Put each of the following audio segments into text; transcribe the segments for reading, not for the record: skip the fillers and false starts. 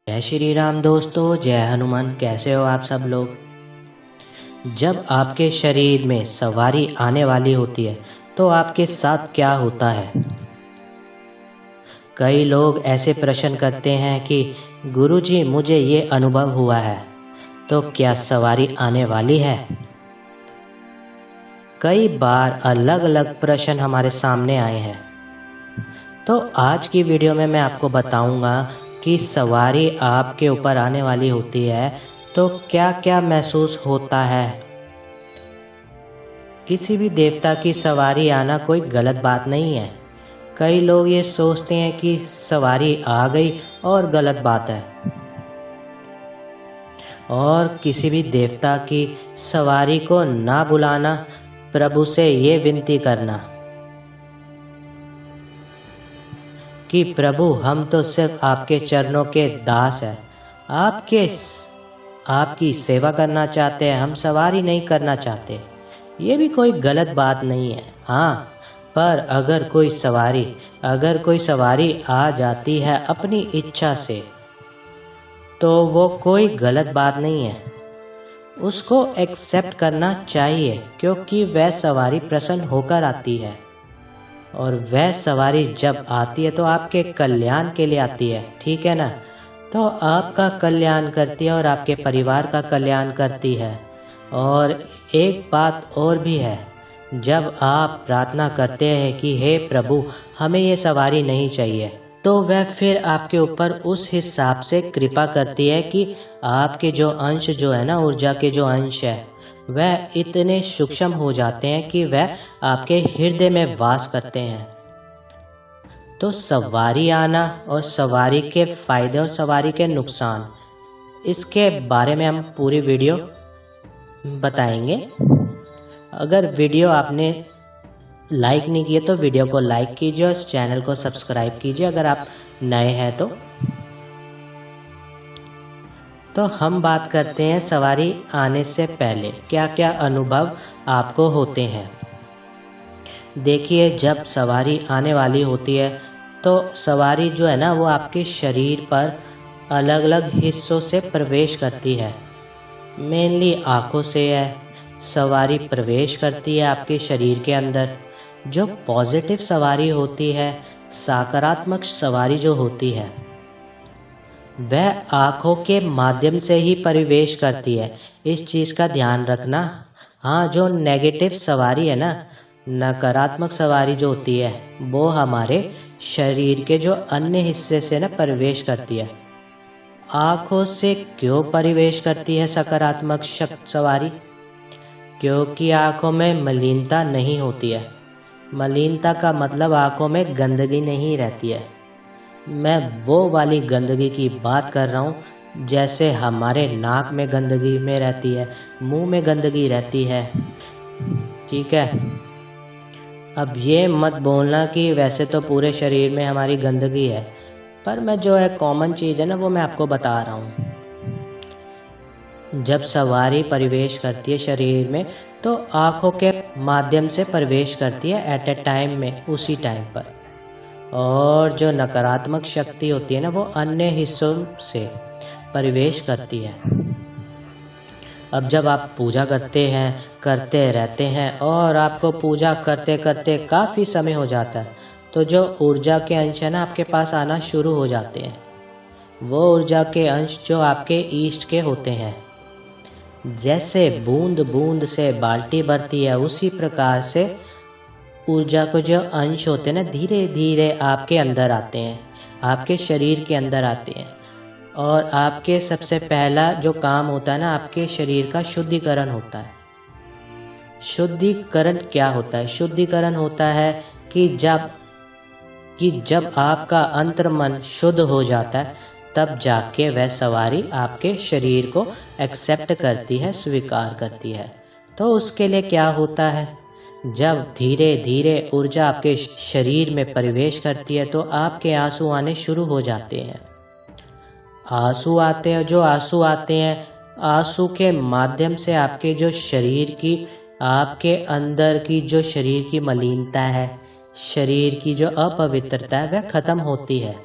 जय श्री राम दोस्तों, जय हनुमान। कैसे हो आप सब लोग। जब आपके शरीर में सवारी आने वाली होती है तो आपके साथ क्या होता है। कई लोग ऐसे प्रश्न करते हैं कि गुरुजी मुझे ये अनुभव हुआ है, तो क्या सवारी आने वाली है। कई बार अलग अलग प्रश्न हमारे सामने आए हैं, तो आज की वीडियो में मैं आपको बताऊंगा कि सवारी आपके ऊपर आने वाली होती है तो क्या क्या महसूस होता है। किसी भी देवता की सवारी आना कोई गलत बात नहीं है। कई लोग ये सोचते हैं कि सवारी आ गई और गलत बात है, और किसी भी देवता की सवारी को ना बुलाना, प्रभु से ये विनती करना कि प्रभु हम तो सिर्फ आपके चरणों के दास हैं, आपकी सेवा करना चाहते हैं, हम सवारी नहीं करना चाहते। ये भी कोई गलत बात नहीं है। हाँ, पर अगर कोई सवारी आ जाती है अपनी इच्छा से, तो वो कोई गलत बात नहीं है। उसको एक्सेप्ट करना चाहिए, क्योंकि वह सवारी प्रसन्न होकर आती है, और वह सवारी जब आती है तो आपके कल्याण के लिए आती है, ठीक है ना। तो आपका कल्याण करती है और आपके परिवार का कल्याण करती है। और एक बात और भी है, जब आप प्रार्थना करते हैं कि हे प्रभु हमें ये सवारी नहीं चाहिए, तो वह फिर आपके ऊपर उस हिसाब से कृपा करती है कि आपके जो अंश जो है ना, ऊर्जा के जो अंश है, वह इतने सूक्ष्म हो जाते हैं कि वह आपके हृदय में वास करते हैं। तो सवारी आना और सवारी के फायदे और सवारी के नुकसान, इसके बारे में हम पूरी वीडियो बताएंगे। अगर वीडियो आपने लाइक नहीं किया तो वीडियो को लाइक कीजिए और इस चैनल को सब्सक्राइब कीजिए अगर आप नए हैं तो हम बात करते हैं सवारी आने से पहले क्या क्या अनुभव आपको होते हैं। देखिए, जब सवारी आने वाली होती है तो सवारी जो है ना, वो आपके शरीर पर अलग अलग हिस्सों से प्रवेश करती है। मेनली आँखों से है सवारी प्रवेश करती है आपके शरीर के अंदर। जो पॉजिटिव सवारी होती है, सकारात्मक सवारी जो होती है, वह आँखों के माध्यम से ही प्रवेश करती है। इस चीज़ का ध्यान रखना। हाँ, जो नेगेटिव सवारी है ना, नकारात्मक सवारी जो होती है, वो हमारे शरीर के जो अन्य हिस्से से ना प्रवेश करती है। आँखों से क्यों प्रवेश करती है सकारात्मक सवारी? क्योंकि आँखों में मलिनता नहीं होती है। मलिनता का मतलब आँखों में गंदगी नहीं रहती है। मैं वो वाली गंदगी की बात कर रहा हूँ जैसे हमारे नाक में गंदगी में रहती है, मुंह में गंदगी रहती है, ठीक है। अब ये मत बोलना कि वैसे तो पूरे शरीर में हमारी गंदगी है, पर मैं जो है कॉमन चीज़ है ना, वो मैं आपको बता रहा हूँ। जब सवारी प्रवेश करती है शरीर में, तो आँखों के माध्यम से प्रवेश करती है एट ए टाइम में, उसी टाइम पर। और जो नकारात्मक शक्ति होती है ना, वो अन्य हिस्सों से प्रवेश करती है। अब जब आप पूजा करते रहते हैं और आपको पूजा करते करते काफ़ी समय हो जाता है, तो जो ऊर्जा के अंश है ना आपके पास आना शुरू हो जाते हैं। वो ऊर्जा के अंश जो आपके ईष्ट के होते हैं। जैसे बूंद बूंद से बाल्टी भरती है, उसी प्रकार से ऊर्जा को जो अंश होते हैं ना, धीरे धीरे आपके अंदर आते हैं, आपके शरीर के अंदर आते हैं। और आपके सबसे पहला जो काम होता है ना, आपके शरीर का शुद्धिकरण होता है। शुद्धिकरण क्या होता है? शुद्धिकरण होता है कि जब आपका अंतर्मन शुद्ध हो जाता है, तब जाके वह सवारी आपके शरीर को एक्सेप्ट करती है, स्वीकार करती है। तो उसके लिए क्या होता है, जब धीरे धीरे ऊर्जा आपके शरीर में प्रवेश करती है, तो आपके आंसू आने शुरू हो जाते हैं। आंसू आते हैं, आंसू के माध्यम से आपके जो शरीर की, आपके अंदर की जो शरीर की मलिनता है, शरीर की जो अपवित्रता है, वह खत्म होती है।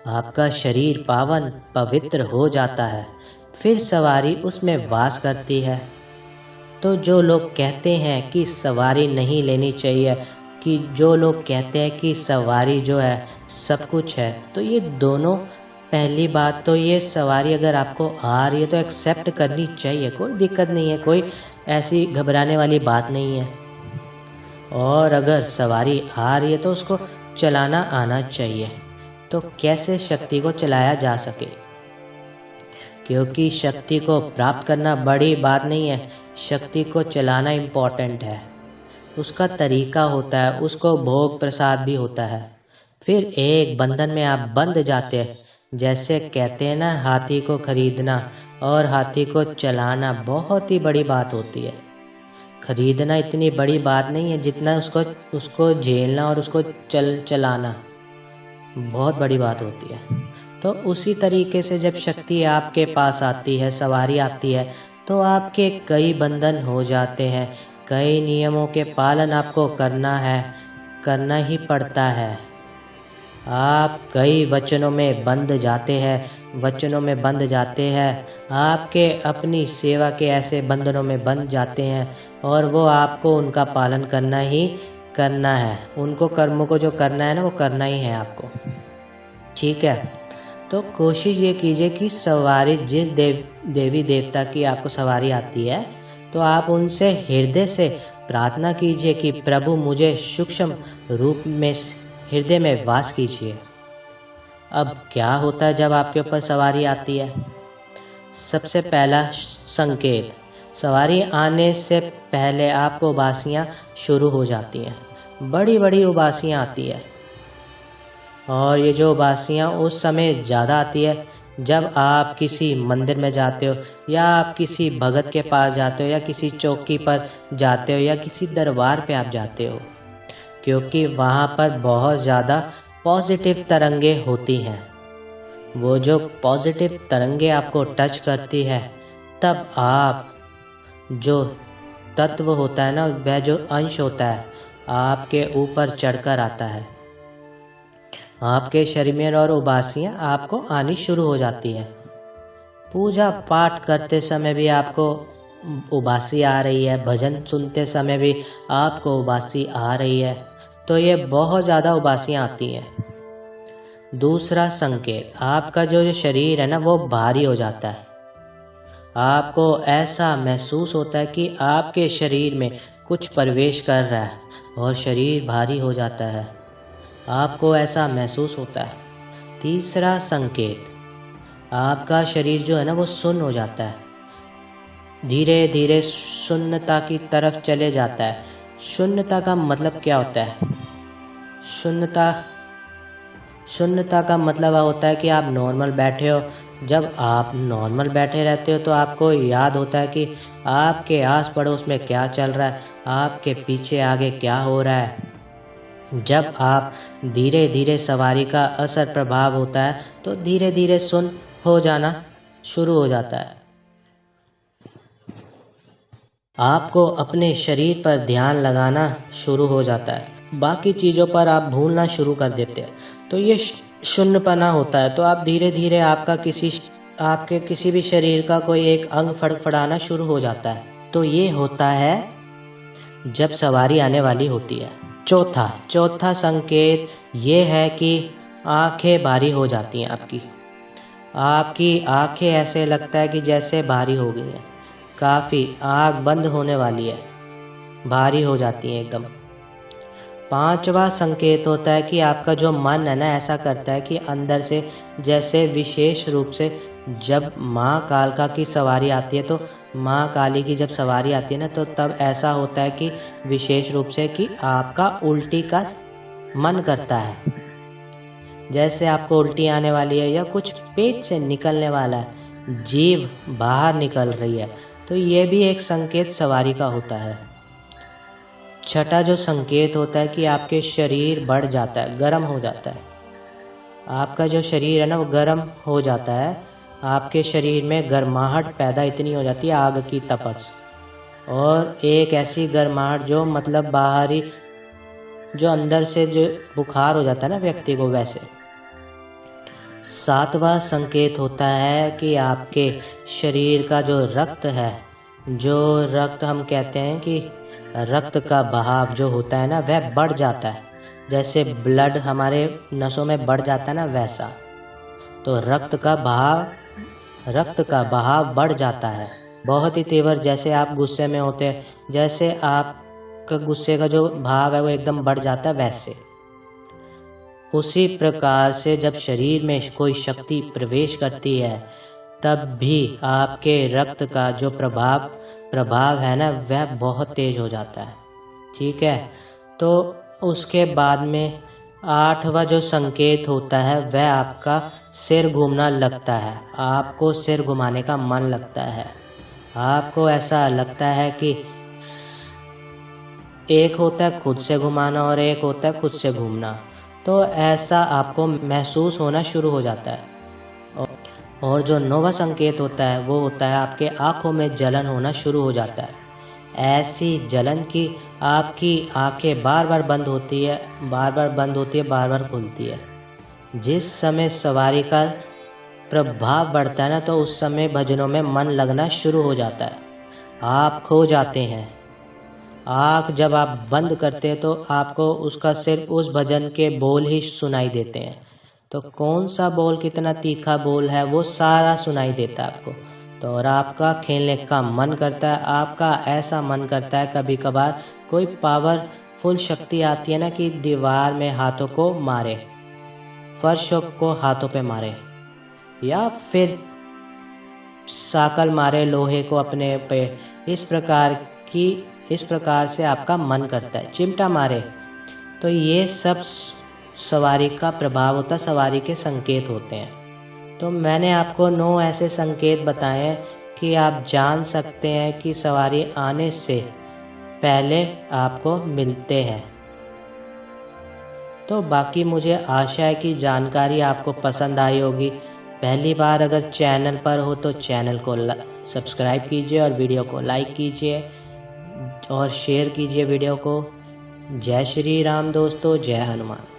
आपका शरीर पावन पवित्र हो जाता है, फिर सवारी उसमें वास करती है। तो जो लोग कहते हैं कि सवारी नहीं लेनी चाहिए, कि जो लोग कहते हैं कि सवारी जो है सब कुछ है, तो ये दोनों, पहली बात तो ये सवारी अगर आपको आ रही है तो एक्सेप्ट करनी चाहिए, कोई दिक्कत नहीं है, कोई ऐसी घबराने वाली बात नहीं है। और अगर सवारी आ रही है तो उसको चलाना आना चाहिए। तो कैसे शक्ति को चलाया जा सके, क्योंकि शक्ति को प्राप्त करना बड़ी बात नहीं है, शक्ति को चलाना इम्पोर्टेंट है। उसका तरीका होता है, उसको भोग प्रसाद भी होता है। फिर एक बंधन में आप बंध जाते हैं। जैसे कहते हैं ना, हाथी को खरीदना और हाथी को चलाना बहुत ही बड़ी बात होती है। खरीदना इतनी बड़ी बात नहीं है जितना उसको झेलना और उसको चलाना बहुत बड़ी बात होती है। तो उसी तरीके से जब शक्ति आपके पास आती है, सवारी आती है, तो आपके कई बंधन हो जाते हैं, कई नियमों के पालन आपको करना ही पड़ता है। आप कई वचनों में बंध जाते हैं, आपके अपनी सेवा के ऐसे बंधनों में बंध जाते हैं, और वो आपको उनका पालन करना है। उनको कर्मों को जो करना है ना, वो करना ही है आपको। ठीक है, तो कोशिश ये कीजिए कि सवारी जिस देवी देवता की आपको सवारी आती है, तो आप उनसे हृदय से प्रार्थना कीजिए कि प्रभु मुझे सूक्ष्म रूप में हृदय में वास कीजिए। अब क्या होता है जब आपके ऊपर सवारी आती है? सबसे पहला संकेत, सवारी आने से पहले आपको उबासियाँ शुरू हो जाती हैं, बड़ी बड़ी उबासियाँ आती है। और ये जो उबासियाँ उस समय ज़्यादा आती है जब आप किसी मंदिर में जाते हो, या आप किसी भगत के पास जाते हो, या किसी चौकी पर जाते हो, या किसी दरबार पे आप जाते हो, क्योंकि वहाँ पर बहुत ज़्यादा पॉजिटिव तरंगे होती हैं। वो जो पॉजिटिव तरंगे आपको टच करती है, तब आप जो तत्व होता है ना, वह जो अंश होता है आपके ऊपर चढ़कर आता है, आपके शरीर में, और उबासियाँ आपको आनी शुरू हो जाती है। पूजा पाठ करते समय भी आपको उबासी आ रही है, भजन सुनते समय भी आपको उबासी आ रही है, तो ये बहुत ज़्यादा उबासियाँ आती हैं। दूसरा संकेत, आपका जो शरीर है ना, वो भारी हो जाता है। आपको ऐसा महसूस होता है कि आपके शरीर में कुछ प्रवेश कर रहा है और शरीर भारी हो जाता है, आपको ऐसा महसूस होता है। तीसरा संकेत, आपका शरीर जो है ना, वो सुन्न हो जाता है, धीरे धीरे शून्यता की तरफ चले जाता है। शून्यता का मतलब क्या होता है? शून्यता का मतलब होता है कि आप नॉर्मल बैठे हो। जब आप नॉर्मल बैठे रहते हो तो आपको याद होता है कि आपके आस पड़ोस में क्या चल रहा है, आपके पीछे आगे क्या हो रहा है। जब आप धीरे धीरे सवारी का असर प्रभाव होता है तो धीरे धीरे सुन्न हो जाना शुरू हो जाता है। आपको अपने शरीर पर ध्यान लगाना शुरू हो जाता है, बाकी चीज़ों पर आप भूलना शुरू कर देते हैं। तो ये शून्यपना होता है। तो आप धीरे धीरे आपके किसी भी शरीर का कोई एक अंग फड़फड़ाना शुरू हो जाता है। तो ये होता है जब सवारी आने वाली होती है। चौथा संकेत ये है कि आंखें भारी हो जाती हैं। आपकी आंखें ऐसे लगता है कि जैसे भारी हो गई है, काफ़ी आँख बंद होने वाली है, भारी हो जाती है एकदम। पांचवा संकेत होता है कि आपका जो मन है ना, ऐसा करता है कि अंदर से, जैसे विशेष रूप से जब माँ कालिका की सवारी आती है, तो माँ काली की जब सवारी आती है ना, तो तब ऐसा होता है कि विशेष रूप से कि आपका उल्टी का मन करता है, जैसे आपको उल्टी आने वाली है या कुछ पेट से निकलने वाला है, जीभ बाहर निकल रही है। तो ये भी एक संकेत सवारी का होता है। छठा जो संकेत होता है कि आपके शरीर बढ़ जाता है, गर्म हो जाता है। आपका जो शरीर है ना, वो गर्म हो जाता है। आपके शरीर में गर्माहट पैदा इतनी हो जाती है, आग की तपश, और एक ऐसी गर्माहट जो मतलब बाहरी, जो अंदर से जो बुखार हो जाता है ना व्यक्ति को, वैसे। सातवां संकेत होता है कि आपके शरीर का जो रक्त है, जो रक्त हम कहते हैं कि रक्त का बहाव जो होता है ना, वह बढ़ जाता है। जैसे ब्लड हमारे नसों में बढ़ जाता है ना, वैसा। तो रक्त का बहाव बढ़ जाता है बहुत ही तीव्र। जैसे आप गुस्से में होते हैं, जैसे आपका गुस्से का जो भाव है वो एकदम बढ़ जाता है, वैसे। उसी प्रकार से जब शरीर में कोई शक्ति प्रवेश करती है, तब भी आपके रक्त का जो प्रभाव है ना, वह बहुत तेज हो जाता है। ठीक है। तो उसके बाद में 8वां जो संकेत होता है, वह आपका सिर घूमना लगता है। आपको सिर घुमाने का मन लगता है। आपको ऐसा लगता है कि एक होता है खुद से घुमाना और एक होता है खुद से घूमना। तो ऐसा आपको महसूस होना शुरू हो जाता है। और जो 9वां संकेत होता है, वो होता है आपके आँखों में जलन होना शुरू हो जाता है। ऐसी जलन कि आपकी आंखें बार बार बंद होती है, बार बार खुलती है। जिस समय सवारी का प्रभाव बढ़ता है ना, तो उस समय भजनों में मन लगना शुरू हो जाता है। आप खो जाते हैं। आँख जब आप बंद करते हैं तो आपको उसका सिर्फ उस भजन के बोल ही सुनाई देते हैं। तो कौन सा बोल कितना तीखा बोल है, वो सारा सुनाई देता है आपको। तो और आपका खेलने का मन करता है। आपका ऐसा मन करता है, कभी कभार कोई पावरफुल शक्ति आती है ना, कि दीवार में हाथों को मारे, फर्शों को हाथों पे मारे, या फिर साकल मारे लोहे को अपने पे। इस प्रकार से आपका मन करता है, चिमटा मारे। तो ये सब सवारी का प्रभाव होता है, सवारी के संकेत होते हैं। तो मैंने आपको 9 ऐसे संकेत बताए हैं कि आप जान सकते हैं कि सवारी आने से पहले आपको मिलते हैं। तो बाकी मुझे आशा है कि जानकारी आपको पसंद आई होगी। पहली बार अगर चैनल पर हो तो चैनल को सब्सक्राइब कीजिए और वीडियो को लाइक कीजिए और शेयर कीजिए वीडियो को। जय श्री राम दोस्तों, जय हनुमान।